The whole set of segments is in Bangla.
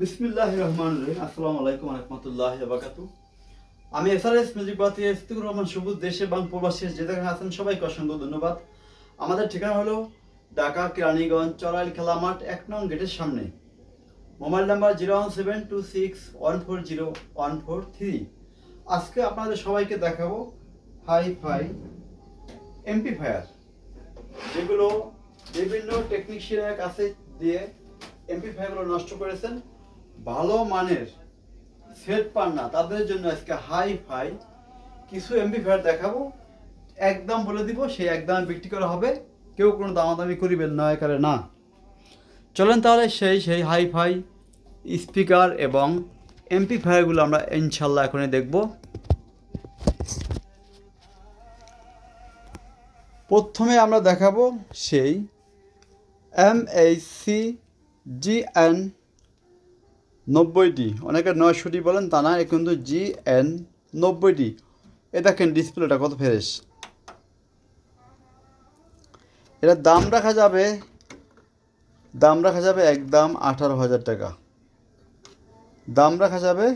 বিসমিল্লাহির রহমানির রহিম। আসসালামু আলাইকুম ওয়া রাহমাতুল্লাহি ওয়া বারাকাতুহু। আমি এসআরএস মিউজিক বাতি ইফতিকুর রহমান সবুজ, দেশে এবং প্রবাসী যেখানে আছেন সবাইকে অসংখ্য ধন্যবাদ। আমাদের ঠিকানা হলো ঢাকা কেরানীগঞ্জ চড়াইল খেলা মাঠ 1 নং গেটের সামনে। Mobile number 01726140143। আজকে আপনাদের সবাইকে দেখাবো হাই-ফাই এমপ্লিফায়ার, যেগুলো বিভিন্ন টেকনিশিয়ানের কাছে দিয়ে এমপ্লিফায়ারগুলো নষ্ট করেছেন। ভালো মানের সেট পান না, তাদের জন্য আজকে হাই-ফাই কিছু এমপ্লিফায়ার দেখাবো। একদম বলে দিব, সেই একদম বিক্রি করা হবে, কেউ কোনো দামাদামি করিবেন না একারে না। চলেন তাহলে সেই হাই-ফাই স্পিকার এবং এমপ্লিফায়ারগুলো আমরা ইনশাল্লাহ এখনই দেখব। প্রথমে আমরা দেখাবো সেই MAC-GN 90D, অনেকে 900D বলেন, তা না, কিন্তু GN 90D। এ দেখেন ডিসপ্লেটা কত ফ্রেশ। এটার দাম রাখা যাবে একদম 18,000 টাকা। দাম রাখা যাবে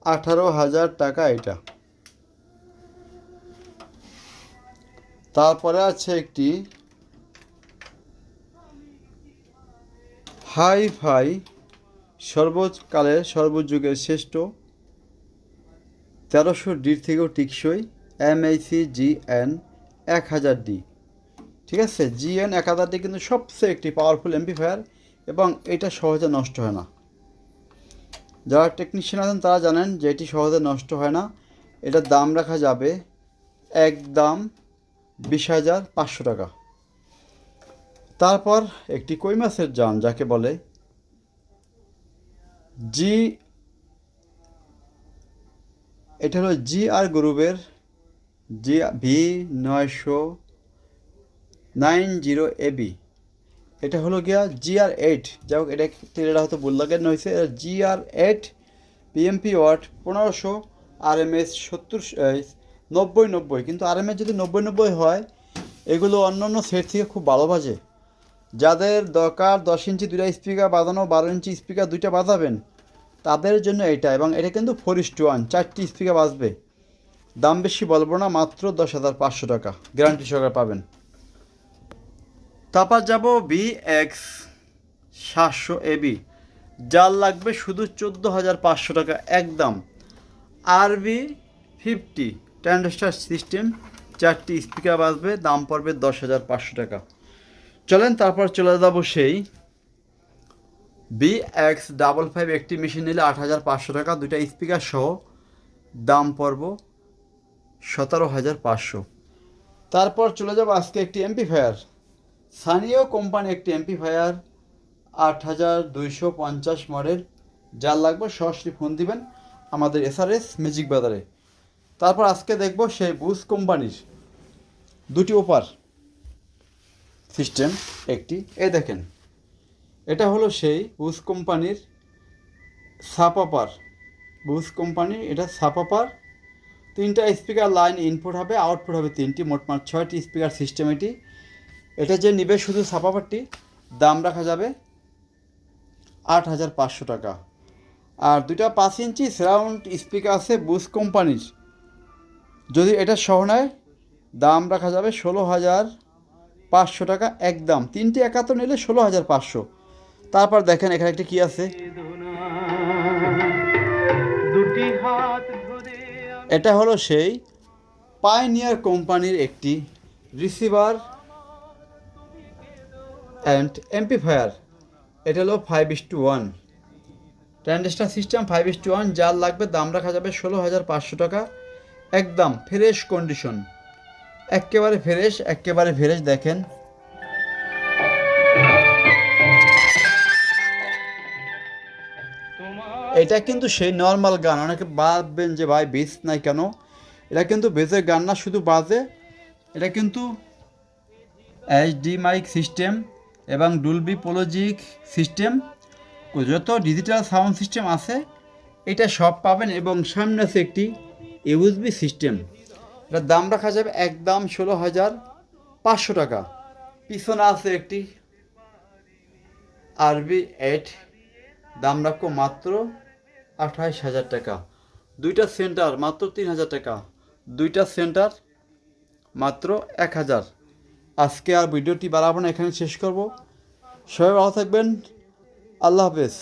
18,000 টাকা এটা। তারপরে আছে একটি হাই-ফাই সর্বকালের সর্বযুগের শ্রেষ্ঠ 1300D থেকেও টিকসই MAC-GN 1000D। ঠিক আছে, GN 1000D কিন্তু সবচেয়ে একটি পাওয়ারফুল এমপ্লিফায়ার এবং এটা সহজে নষ্ট হয় না। যারা টেকনিশিয়ান আছেন তারা জানেন যে এটি সহজে নষ্ট হয় না। এটার দাম রাখা যাবে একদম 20,500 টাকা। তারপর একটি কই মাছের জান যাকে বলে এটা হলো GR গ্রুপের V990AB। এটা হলো গিয়া GR8, যাই হোক, এটা হয়তো ভুল লাগানো হয়েছে। GR8 PMP ওয়াট 1500 RMS 90 কিন্তু RMS যদি 90 হয়, এগুলো অন্যান্য সেট থেকে খুব ভালো বাজে। যাদের দরকার 10 ইঞ্চি 2টা স্পিকার বাজানো, 12 ইঞ্চি স্পিকার 2টা বাজাবেন, তাদের জন্য এটা। এবং এটা কিন্তু 4:1, 4টি স্পিকার বাজবে। দাম বেশি বলবো না, মাত্র 10,500 টাকা গ্যারান্টি সহকারে পাবেন। তারপর যাব VX700AB, যার লাগবে শুধু 14,500 টাকা একদম। RB50 ট্রানজিস্টর সিস্টেম, 4টি স্পিকার বাজবে, দাম পড়বে 10,500 টাকা। চলেন তারপর চলে যাব সেই VX55, একটি মেশিন নিলে 8,500 টাকা, 2টা স্পিকার সহ, দাম পড়ব 17,500। তারপর চলে যাব আজকে একটি এমপ্লিফায়ার, সানিও কোম্পানি একটি এমপ্লিফায়ার 8,250 মডেল। যার লাগবে সরাসরি ফোন দিবেন আমাদের এসআরএস ম্যাজিক বাজারে। তারপর আজকে দেখব সেই বুস কোম্পানির 2টি ওপার সিস্টেম একটি। এই দেখেন, এটা হলো সেই বুস কোম্পানির সাপাপার। বুস কোম্পানির এটা সাপাপার। 3টা স্পিকার লাইন ইনপুট হবে, আউটপুট হবে 3টি, মোটমাট 6টি স্পিকার সিস্টেম এটি। এটা যে নিবে শুধু সাপাপারটি, দাম রাখা যাবে 8,500 টাকা। আর 2টা 5 ইঞ্চি সারাউন্ড স্পিকার আছে বুস কোম্পানির, যদি এটা সহ নেয়, দাম রাখা যাবে 16,500 টাকা একদম। 3টি একাত্তর নিলে 16,500। তারপর দেখেন এখানে একটা কি আছে, এটা হলো সেই পাইনিয়ার কোম্পানির একটি রিসিভার অ্যান্ড এমপ্লিফায়ার। এটা হলো 5:1 ট্রানজিস্টর সিস্টেম 5:1, যার লাগবে, দাম রাখা যাবে 16,500 টাকা একদম। ফ্রেশ কন্ডিশন, একেবারে ফ্রেশ। দেখেন এটা কিন্তু সেই নর্মাল গান। অনেকে ভাববেন যে ভাই বেস নাই কেন, এটা কিন্তু বেসের গান না, শুধু বাজে। এটা কিন্তু HD মাইক সিস্টেম এবং ডুলবি পলজিক সিস্টেম, যত ডিজিটাল সাউন্ড সিস্টেম আছে এটা সব পাবেন। এবং সামনে আছে একটি USB সিস্টেম। এটার দাম রাখা যাবে একদম 16,500 টাকা। পিছনে আছে একটি RB8 দাম রাখবো মাত্র 28,000 টাকা। দুইটা সেন্টার মাত্র 3,000 টাকা, দুইটা সেন্টার মাত্র 1,000। আজকে আর ভিডিওটি বাড়াবো না, এখানে শেষ করব। সবাই ভালো থাকবেন, আল্লাহ হাফেজ।